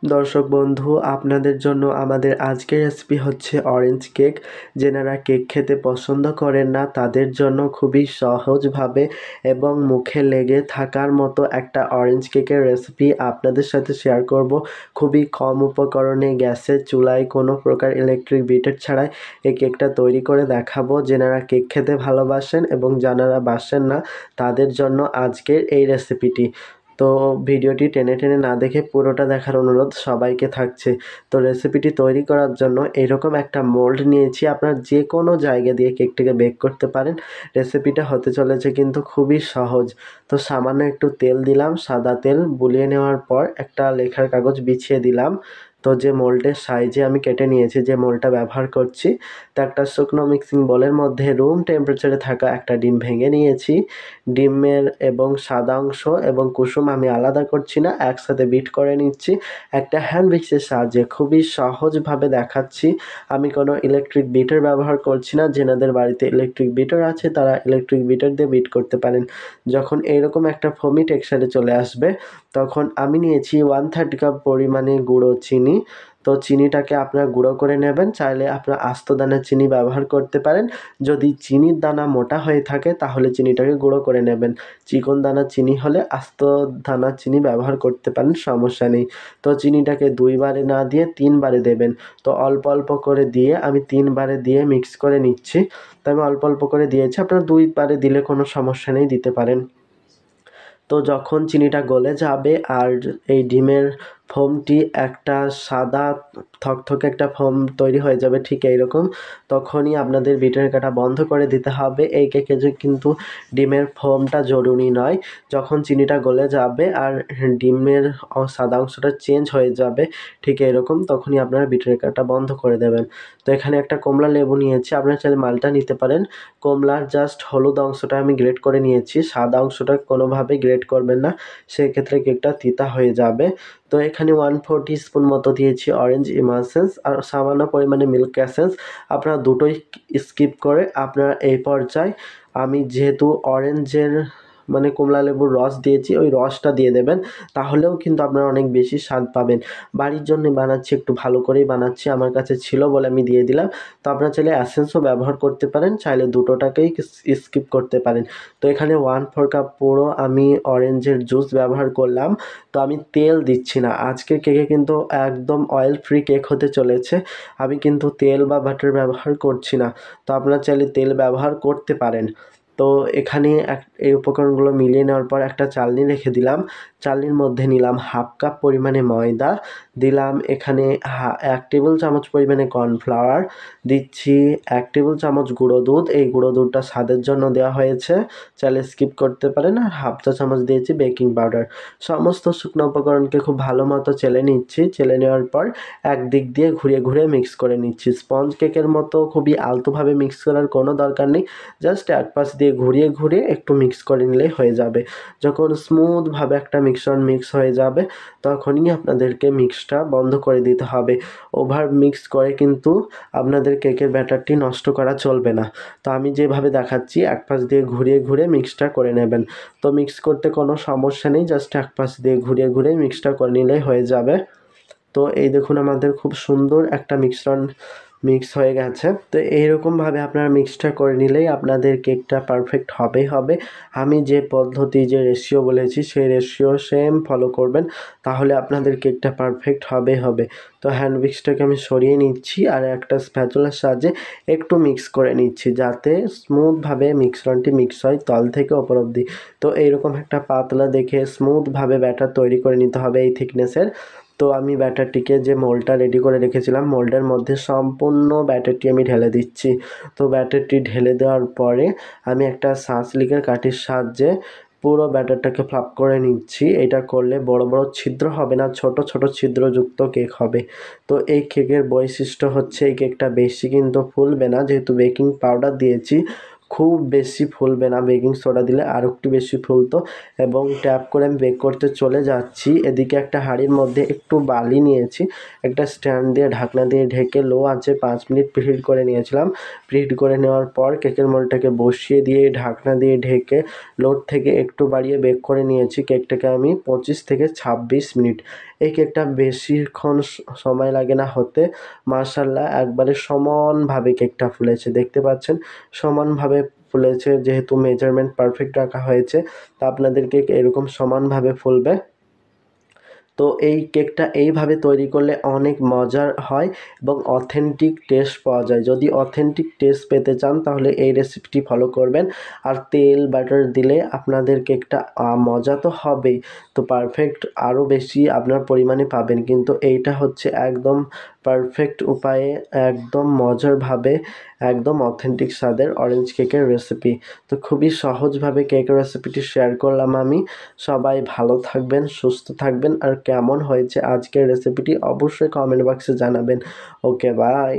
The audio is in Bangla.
দর্শক বন্ধু, আপনাদের জন্য আমাদের আজকের রেসিপি হচ্ছে অরেঞ্জ কেক। যেনারা কেক খেতে পছন্দ করেন না তাদের জন্য খুবই সহজভাবে এবং মুখে লেগে থাকার মতো একটা অরেঞ্জ কেকের রেসিপি আপনাদের সাথে শেয়ার করব। খুবই কম উপকরণে গ্যাসের চুলায় কোনো প্রকার ইলেকট্রিক বিটার ছাড়াই এই কেকটা তৈরি করে দেখাবো। যেনারা কেক খেতে ভালোবাসেন এবং যারা বাসেন না তাদের জন্য আজকের এই রেসিপিটি। তো ভিডিওটি টেনে টেনে না দেখে পুরোটা দেখার অনুরোধ সবাইকে থাকছে। তো রেসিপিটি তৈরি করার জন্য এরকম একটা মোল্ড নিয়েছি। আপনার যে কোনো জায়গা দিয়ে কেকটিকে বেক করতে পারেন। রেসিপিটা হতে চলেছে কিন্তু খুবই সহজ। তো সামান্য একটু তেল দিলাম, সাদা তেল বুলিয়ে নেওয়ার পর একটা লেখার কাগজ বিছিয়ে দিলাম। তো যে মোল্ডের সাইজে আমি কেটে নিয়েছি, যে মোল্ডটা ব্যবহার করছি, তো একটা শুকনো মিক্সিং বোলের মধ্যে রুম টেম্পারেচারে থাকা একটা ডিম ভেঙে নিয়েছি। ডিমের এবং সাদা অংশ এবং কুসুম আমি আলাদা করছি না, একসাথে বিট করে নিচ্ছি একটা হ্যান্ড উইক্সের সাহায্যে। খুবই সহজভাবে দেখাচ্ছি, আমি কোনো ইলেকট্রিক বিটার ব্যবহার করছি না। যেনাদের বাড়িতে ইলেকট্রিক বিটার আছে তারা ইলেকট্রিক বিটার দিয়ে বিট করতে পারেন। যখন এইরকম একটা ফোমি টেক্সচারে চলে আসবে তখন আমি নিয়েছি 1/3 কাপ পরিমাণে গুঁড়ো চিনি। তো চিনিটাকে আপনারা গুঁড়ো করে নেবেন, চাইলে আপনারা আস্ত দানার চিনি ব্যবহার করতে পারেন। যদি চিনির দানা মোটা হয়ে থাকে তাহলে চিনিটাকে গুঁড়ো করে নেবেন। চিকন দানার চিনি হলে আস্ত দানার চিনি ব্যবহার করতে পারেন, সমস্যা নেই। তো চিনিটাকে 2 বারে না দিয়ে 3 বারে দেবেন। তো অল্প অল্প করে দিয়ে আমি 3 বারে দিয়ে মিক্স করে নিচ্ছি। তো আমি অল্প অল্প করে দিয়েছি, আপনারা 2 বারে দিলে কোনো সমস্যা নেই, দিতে পারেন। তো যখন চিনিটা গলে যাবে আর এই ডিমের ফোমটি একটা সাদা থকথকে একটা ফোম তৈরি হয়ে যাবে ঠিক এইরকম, তখনই আপনাদের বিটার কাটা বন্ধ করে দিতে হবে। এই কেকে যে কিন্তু ডিমের ফোমটা জরুরি নয়। যখন চিনিটা গলে যাবে আর ডিমের সাদা অংশটা চেঞ্জ হয়ে যাবে ঠিক এরকম, তখনই আপনারা বিটার কাটা বন্ধ করে দেবেন। তো এখানে একটা কমলা লেবু নিয়েছি, আপনারা চাইলে মালটা নিতে পারেন। কমলার জাস্ট হলুদ অংশটা আমি গ্রেট করে নিয়েছি, সাদা অংশটা কোনোভাবে গ্রেট করবেন না, সেক্ষেত্রে কেকটা তিতা হয়ে যাবে। তো এখানে 1/4 টিস্পুন মতো দিয়েছি অরেঞ্জ ইমালসেন্স আর সামান্য পরিমাণে মিল্ক এসেন্স। আপনারা দুটোই স্কিপ করে আপনারা এই পর্যায়ে, আমি যেহেতু অরেঞ্জের মানে কমলা লেবুর রস দিয়েছি, ওই রসটা দিয়ে দেবেন, তাহলেও কিন্তু আপনারা অনেক বেশি স্বাদ পাবেন। বাড়ির জন্য বানাচ্ছি, একটু ভালো করেই বানাচ্ছি, আমার কাছে ছিল বলে আমি দিয়ে দিলাম। তো আপনারা চাইলে এসেন্সও ব্যবহার করতে পারেন, চাইলে দুটোটাকেই স্কিপ করতে পারেন। তো এখানে 1/4 কাপ পুরো আমি অরেঞ্জের জুস ব্যবহার করলাম। তো আমি তেল দিচ্ছি না, আজকের কেকে কিন্তু একদম অয়েল ফ্রি কেক হতে চলেছে। আমি কিন্তু তেল বা বাটার ব্যবহার করছি না। তো আপনারা চাইলে তেল ব্যবহার করতে পারেন। তো এখানে এই উপকরণগুলো মিলিয়ে নেওয়ার পর একটা চালনি রেখে দিলাম। চালনির মধ্যে নিলাম 1/2 কাপ পরিমাণে ময়দা, দিলাম এখানে 1 টেবিল চামচ পরিমাণে কর্নফ্লাওয়ার, দিচ্ছি 1 টেবিল চামচ গুঁড়ো দুধ। এই গুঁড়ো দুধটা স্বাদের জন্য দেওয়া হয়েছে, চাইলে স্কিপ করতে পারেন। আর 1/2 চা চামচ দিয়েছি বেকিং পাউডার। সমস্ত শুকনো উপকরণকে খুব ভালো মতো চেলে নিচ্ছি। চেলে নেওয়ার পর একদিক দিয়ে ঘুরিয়ে ঘুরিয়ে মিক্স করে নিচ্ছি। স্পঞ্জ কেকের মতো খুবই আলতোভাবে মিক্স করার কোনো দরকার নেই, জাস্ট এক পাশ দিয়ে ঘুরিয়ে ঘুরিয়ে একটু মিক্স করে নিলেই হয়ে যাবে। যখন স্মুথভাবে একটা মিশ্রণ মিক্স হয়ে যাবে তখনই আপনাদেরকে মিক্সটা বন্ধ করে দিতে হবে। ওভার মিক্স করে কিন্তু আপনাদের কেকের ব্যাটারটি নষ্ট করা চলবে না। তো আমি যেভাবে দেখাচ্ছি এক পাশ দিয়ে ঘুরিয়ে ঘুরিয়ে মিক্সটা করে নেবেন। তো মিক্স করতে কোনো সমস্যা নেই, জাস্ট এক পাশ দিয়ে ঘুরিয়ে ঘুরিয়ে মিক্সটা করে নিলেই হয়ে যাবে। তো এই দেখুন আমাদের খুব সুন্দর একটা মিশ্রণ মিক্স হয়ে গেছে। তো এইরকমভাবে আপনারা মিক্সটা করে নিলেই আপনাদের কেকটা পারফেক্ট হবেই হবে। আমি যে পদ্ধতি, যে রেশিও বলেছি সেই রেশিও সেম ফলো করবেন, তাহলে আপনাদের কেকটা পারফেক্ট হবেই হবে। তো হ্যান্ড উইক্সটাকে আমি সরিয়ে নিচ্ছি আর একটা স্প্যাচুলার সাহায্যে একটু মিক্স করে নিচ্ছি, যাতে স্মুথভাবে মিশ্রণটি মিক্স হয় তল থেকে ওপর অবধি। তো এইরকম একটা পাতলা দেখে স্মুথভাবে ব্যাটার তৈরি করে নিতে হবে এই থিকনেসের। তো আমি ব্যাটারটিকে, যে মোল্ডটা রেডি করে রেখেছিলাম, মোল্ডের মধ্যে সম্পূর্ণ ব্যাটারটি আমি ঢেলে দিচ্ছি। তো ব্যাটারটি ঢেলে দেওয়ার পরে আমি একটা সানসিল্কের কাঠির সাহায্যে পুরো ব্যাটারটাকে ফ্লাপ করে নিচ্ছি। এটা করলে বড় বড় ছিদ্র হবে না, ছোট ছোট ছিদ্রযুক্ত কেক হবে। তো এই কেকের বৈশিষ্ট্য হচ্ছে এই কেকটা বেশি কিন্তু ফুলবে না, যেহেতু বেকিং পাউডার দিয়েছি। খুব বেশি ফুলবে না, বেকিং সোডা দিলে আরও একটু বেশি ফুলতো। এবং ট্যাপ করে আমি বেক করতে চলে যাচ্ছি। এদিকে একটা হাঁড়ির মধ্যে একটু বালি নিয়েছি, একটা স্ট্যান্ড দিয়ে ঢাকনা দিয়ে ঢেকে লো আঁচে 5 মিনিট প্রিহিট করে নিয়েছিলাম। প্রিহিট করে নেওয়ার পর কেকের মোল্ডটাকে বসিয়ে দিয়ে ঢাকনা দিয়ে ঢেকে লোড থেকে একটু বাড়িয়ে বেক করে নিয়েছি কেকটাকে আমি 25 থেকে 26 মিনিট। এই কেকটা বেশিক্ষণ সময় লাগে না হতে। মাশাআল্লাহ একবারে সমানভাবে কেকটা ফুলেছে, দেখতে পাচ্ছেন সমানভাবে ফুলেছে, যেহেতু মেজারমেন্ট পারফেক্ট রাখা হয়েছে তা আপনাদের কেক এরকম সমানভাবে ফুলবে। তো এই কেকটা এইভাবে তৈরি করলে অনেক মজার হয় এবং অথেন্টিক টেস্ট পাওয়া যায়। যদি অথেন্টিক টেস্ট পেতে চান তাহলে এই রেসিপিটি ফলো করবেন। আর তেল বাটার দিলে আপনাদের কেকটা মজা তো হবেই, তো পারফেক্ট আরও বেশি আপনার পরিমাণে পাবেন। কিন্তু এইটা হচ্ছে একদম পারফেক্ট উপায়ে, একদম মজারভাবে, একদম অথেন্টিক স্বাদের অরেঞ্জ কেকের রেসিপি। তো খুবই সহজভাবে কেকের রেসিপিটি শেয়ার করলাম আমি। সবাই ভালো থাকবেন, সুস্থ থাকবেন, আর কেমন হয়েছে আজকের রেসিপিটি অবশ্যই কমেন্ট বক্সে জানাবেন। ওকে, বাই।